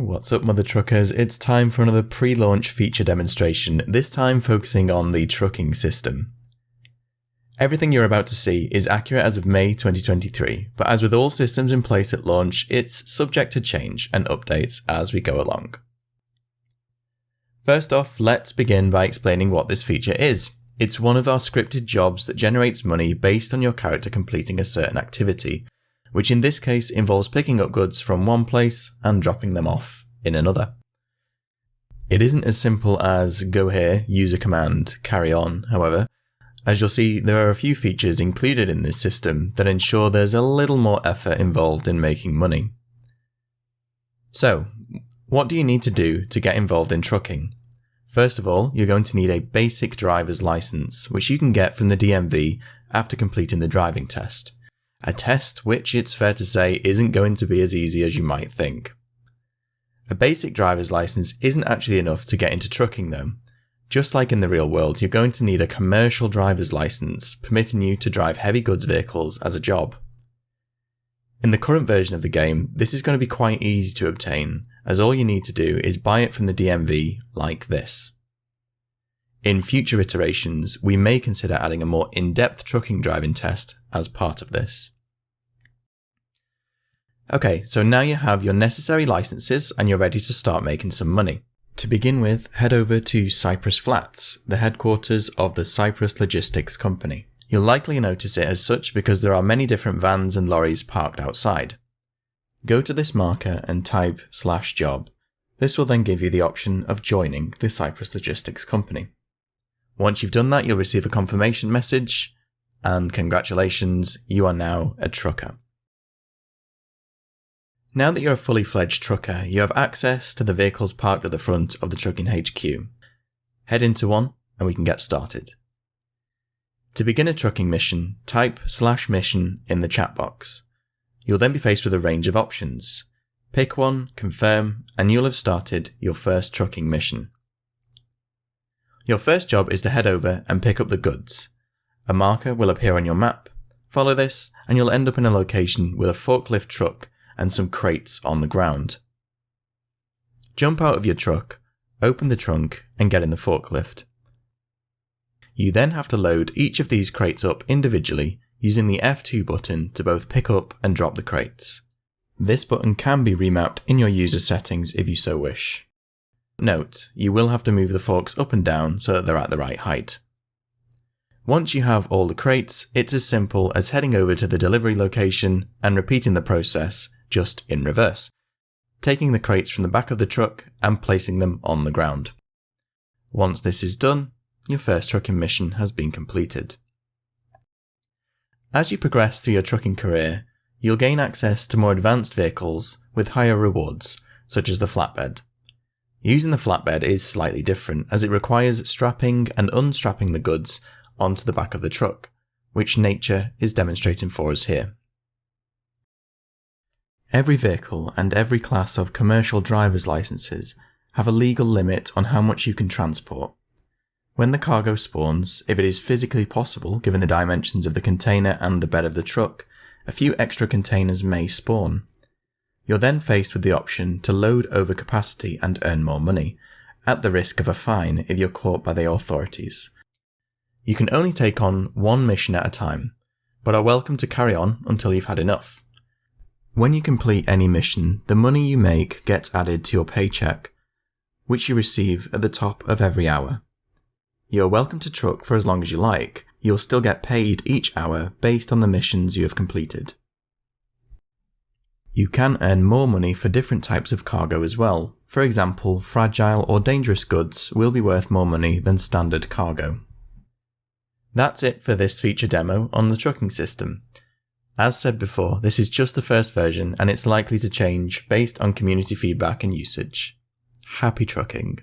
What's up, mother truckers? It's time for another pre-launch feature demonstration, this time focusing on the trucking system. Everything you're about to see is accurate as of May 2023, but as with all systems in place at launch, it's subject to change and updates as we go along. First off, let's begin by explaining what this feature is. It's one of our scripted jobs that generates money based on your character completing a certain activity, which in this case involves picking up goods from one place and dropping them off in another. It isn't as simple as go here, use a command, carry on, however. As you'll see, there are a few features included in this system that ensure there's a little more effort involved in making money. So, what do you need to do to get involved in trucking? First of all, you're going to need a basic driver's license, which you can get from the DMV after completing the driving test. A test which, it's fair to say, isn't going to be as easy as you might think. A basic driver's license isn't actually enough to get into trucking though. Just like in the real world, you're going to need a commercial driver's license, permitting you to drive heavy goods vehicles as a job. In the current version of the game, this is going to be quite easy to obtain, as all you need to do is buy it from the DMV like this. In future iterations, we may consider adding a more in-depth trucking driving test as part of this. Okay, so now you have your necessary licenses and you're ready to start making some money. To begin with, head over to Cypress Flats, the headquarters of the Cypress Logistics Company. You'll likely notice it as such because there are many different vans and lorries parked outside. Go to this marker and type /job. This will then give you the option of joining the Cypress Logistics Company. Once you've done that, you'll receive a confirmation message, and congratulations, you are now a trucker. Now that you're a fully fledged trucker, you have access to the vehicles parked at the front of the trucking HQ. Head into one and we can get started. To begin a trucking mission, type /mission in the chat box. You'll then be faced with a range of options. Pick one, confirm, and you'll have started your first trucking mission. Your first job is to head over and pick up the goods. A marker will appear on your map. Follow this and you'll end up in a location with a forklift truck and some crates on the ground. Jump out of your truck, open the trunk and get in the forklift. You then have to load each of these crates up individually using the F2 button to both pick up and drop the crates. This button can be remapped in your user settings if you so wish. Note, you will have to move the forks up and down so that they're at the right height. Once you have all the crates, it's as simple as heading over to the delivery location and repeating the process, just in reverse, taking the crates from the back of the truck and placing them on the ground. Once this is done, your first trucking mission has been completed. As you progress through your trucking career, you'll gain access to more advanced vehicles with higher rewards, such as the flatbed. Using the flatbed is slightly different, as it requires strapping and unstrapping the goods onto the back of the truck, which nature is demonstrating for us here. Every vehicle and every class of commercial driver's licenses have a legal limit on how much you can transport. When the cargo spawns, if it is physically possible given the dimensions of the container and the bed of the truck, a few extra containers may spawn. You're then faced with the option to load over capacity and earn more money, at the risk of a fine if you're caught by the authorities. You can only take on one mission at a time, but are welcome to carry on until you've had enough. When you complete any mission, the money you make gets added to your paycheck, which you receive at the top of every hour. You're welcome to truck for as long as you like. You'll still get paid each hour based on the missions you have completed. You can earn more money for different types of cargo as well. For example, fragile or dangerous goods will be worth more money than standard cargo. That's it for this feature demo on the trucking system. As said before, this is just the first version and it's likely to change based on community feedback and usage. Happy trucking.